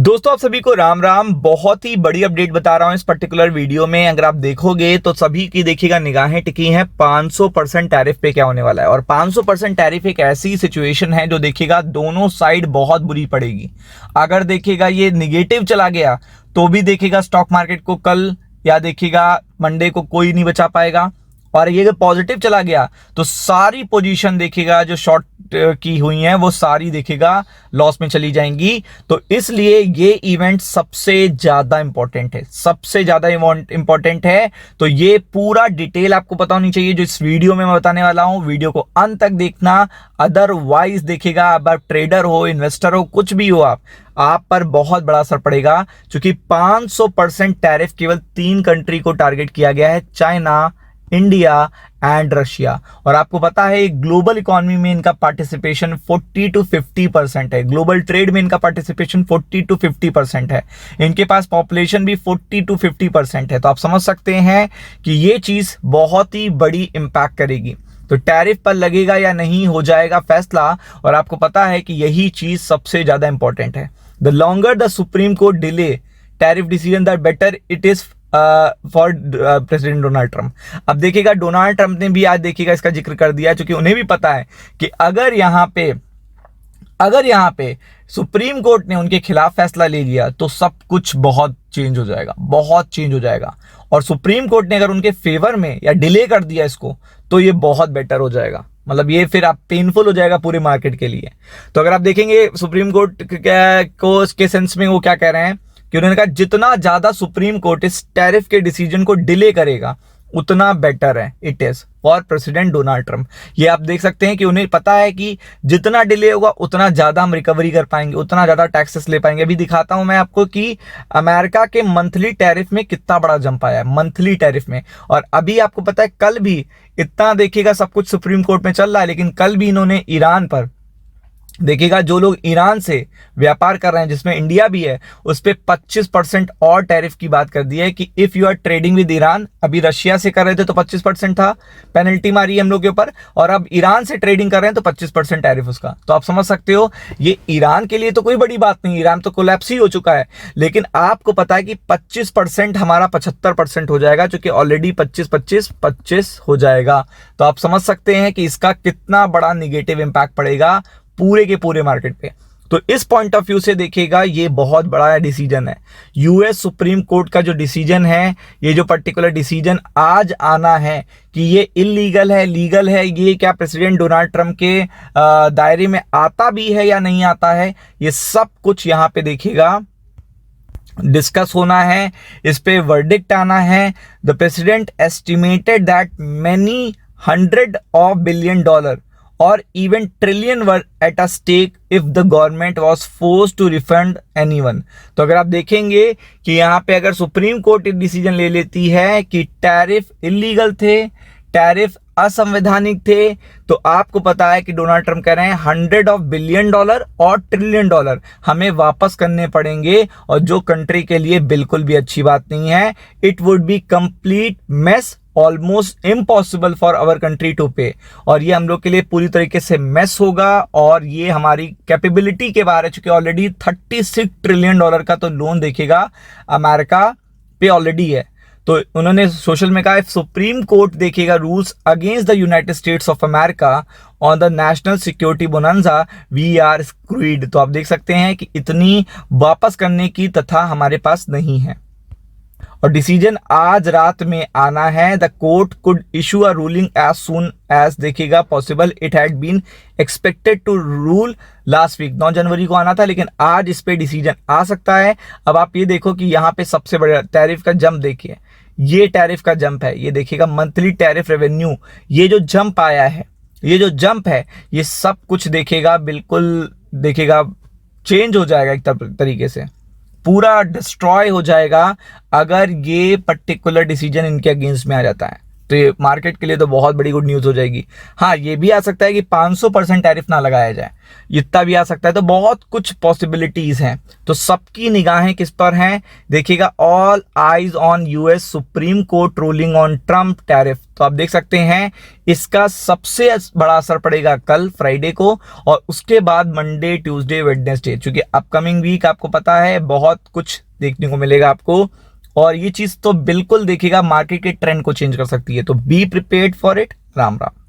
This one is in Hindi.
दोस्तों आप सभी को राम राम। बहुत ही बड़ी अपडेट बता रहा हूं इस पर्टिकुलर वीडियो में। अगर आप देखोगे तो सभी की देखिएगा निगाहें टिकी हैं 500% टैरिफ पे क्या होने वाला है। और 500% टैरिफ एक ऐसी सिचुएशन है जो देखिएगा दोनों साइड बहुत बुरी पड़ेगी। अगर देखिएगा ये निगेटिव चला गया तो भी देखिएगा स्टॉक मार्केट को कल या देखिएगा मंडे को कोई नहीं बचा पाएगा। और ये अगर पॉजिटिव चला गया तो सारी पोजीशन देखिएगा जो शॉर्ट की हुई हैं वो सारी देखिएगा लॉस में चली जाएंगी। तो इसलिए ये इवेंट सबसे ज्यादा इंपॉर्टेंट है, सबसे ज्यादा इंपॉर्टेंट है। तो ये पूरा डिटेल आपको पता होनी चाहिए जो इस वीडियो में मैं बताने वाला हूं। वीडियो को अंत तक देखना, अदरवाइज देखिएगा अब आप ट्रेडर हो, इन्वेस्टर हो, कुछ भी हो आप पर बहुत बड़ा असर पड़ेगा। क्योंकि 500% टैरिफ केवल 3 कंट्री को टारगेट किया गया है, चाइना, इंडिया एंड रशिया। और आपको पता है ग्लोबल इकोनॉमी में इनका पार्टिसिपेशन 40 to 50% है। ग्लोबल ट्रेड में इनका पार्टिसिपेशन 40 to 50% है। इनके पास पॉपुलेशन भी 40 to 50% है। तो आप समझ सकते हैं कि ये चीज बहुत ही बड़ी इंपैक्ट करेगी। तो टैरिफ पर लगेगा या नहीं हो जाएगा फैसला। और आपको पता है कि यही चीज सबसे ज्यादा इंपॉर्टेंट है। The longer the supreme court delay tariff decision the better it is for president Donald Trump. अब देखिएगा डोनाल्ड ट्रंप ने भी आज देखिएगा इसका जिक्र कर दिया, क्योंकि उन्हें भी पता है कि अगर यहाँ पे सुप्रीम कोर्ट ने उनके खिलाफ फैसला ले लिया तो सब कुछ बहुत चेंज हो जाएगा, बहुत चेंज हो जाएगा। और सुप्रीम कोर्ट ने अगर उनके फेवर में या डिले कर दिया इसको तो ये बहुत बेटर हो जाएगा। मतलब ये फिर आप पेनफुल हो जाएगा पूरे मार्केट के लिए। तो अगर आप देखेंगे सुप्रीम कोर्ट को के सेंस में वो क्या कह रहे हैं कि उन्होंने कहा जितना ज्यादा सुप्रीम कोर्ट इस टैरिफ के डिसीजन को डिले करेगा उतना बेटर है it is for president Donald Trump. ये आप देख सकते हैं कि उन्हें पता है कि जितना डिले होगा उतना ज्यादा हम रिकवरी कर पाएंगे, उतना ज्यादा टैक्सेस ले पाएंगे। अभी दिखाता हूं मैं आपको कि अमेरिका के मंथली टैरिफ में कितना बड़ा जंप आया है, मंथली टैरिफ में। और अभी आपको पता है कल भी इतना देखिएगा सब कुछ सुप्रीम कोर्ट में चल रहा है, लेकिन कल भी इन्होंने ईरान पर देखिएगा जो लोग ईरान से व्यापार कर रहे हैं जिसमें इंडिया भी है उस पे 25% और टैरिफ की बात कर दी है कि if you are trading with Iran. अभी रशिया से कर रहे थे तो 25% था, पेनल्टी मारी है हम लोग के ऊपर। और अब ईरान से ट्रेडिंग कर रहे हैं तो 25% टैरिफ उसका। तो आप समझ सकते हो ये ईरान के लिए तो कोई बड़ी बात नहीं, ईरान तो कोलैप्स ही हो चुका है। लेकिन आपको पता है कि 25% हमारा 75% हो जाएगा, जो कि ऑलरेडी 25-25-25 हो जाएगा। तो आप समझ सकते हैं कि इसका कितना बड़ा निगेटिव इंपैक्ट पड़ेगा पूरे के पूरे मार्केट पे। तो इस पॉइंट ऑफ व्यू से देखिएगा ये बहुत बड़ा डिसीजन है। यूएस सुप्रीम कोर्ट का जो डिसीजन है, ये जो पर्टिकुलर डिसीजन आज आना है कि ये इलीगल है, लीगल है, ये क्या प्रेसिडेंट डोनाल्ड ट्रंप के दायरे में आता भी है या नहीं आता है, ये सब कुछ यहाँ पे देखिएगा डिस्कस होना है। इस पे वर्डिक्ट आना है। The president estimated that many $100 billion or even trillion were at a stake if the government was forced to refund anyone। तो अगर आप देखेंगे कि यहाँ पे अगर सुप्रीम कोर्ट डिसीजन ले लेती है कि टैरिफ इलीगल थे, टैरिफ असंवैधानिक थे, तो आपको पता है कि डोनाल्ड ट्रंप कह रहे हैं $100 billion और $1 trillion हमें वापस करने पड़ेंगे। और जो कंट्री के लिए बिल्कुल भी अच्छी बात नहीं है। It would be complete mess, almost impossible for our country to pay. और ये हम लोग के लिए पूरी तरीके से मेस होगा। और ये हमारी कैपेबिलिटी के बारे, चूंकि ऑलरेडी $36 trillion का तो लोन देखेगा अमेरिका पे ऑलरेडी है। तो उन्होंने सोशल में कहा सुप्रीम कोर्ट देखेगा rules against the United States of America on the national security bonanza we are screwed. तो आप देख सकते हैं कि इतनी वापस करने की तथा हमारे पास नहीं है। और डिसीजन आज रात में आना है। The court could issue a ruling as soon as देखिएगा possible. It had been expected to rule last week, 9 जनवरी को आना था, लेकिन आज इस पे डिसीजन आ सकता है। अब आप ये देखो कि यहाँ पे सबसे बड़ा टैरिफ का जंप देखिए, ये टैरिफ का जंप है। ये देखिएगा मंथली टैरिफ रेवेन्यू, ये जो जंप आया है, ये जो जंप है, ये सब कुछ देखेगा बिल्कुल देखिएगा चेंज हो जाएगा एक तरीके से, पूरा डिस्ट्रॉय हो जाएगा अगर ये पर्टिकुलर डिसीजन इनके अगेंस्ट में आ जाता है। तो ये मार्केट के लिए तो बहुत बड़ी गुड न्यूज़ हो जाएगी। हाँ, ये भी आ सकता है कि 500% टैरिफ ना लगाया जाए, इतना भी आ सकता है। तो बहुत कुछ पॉसिबिलिटीज़ हैं। तो सबकी निगाहें किस पर हैं देखिएगा, all eyes on US supreme court ruling on Trump tariff. तो आप देख सकते हैं इसका सबसे बड़ा असर पड़ेगा कल फ्राइडे को, और उसके बाद मंडे, ट्यूसडे, वेडनेसडे। क्योंकि अपकमिंग वीक आपको पता है बहुत कुछ देखने को मिलेगा आपको, और ये चीज तो बिल्कुल देखिएगा मार्केट के ट्रेंड को चेंज कर सकती है। तो be prepared for it. Ram Ram.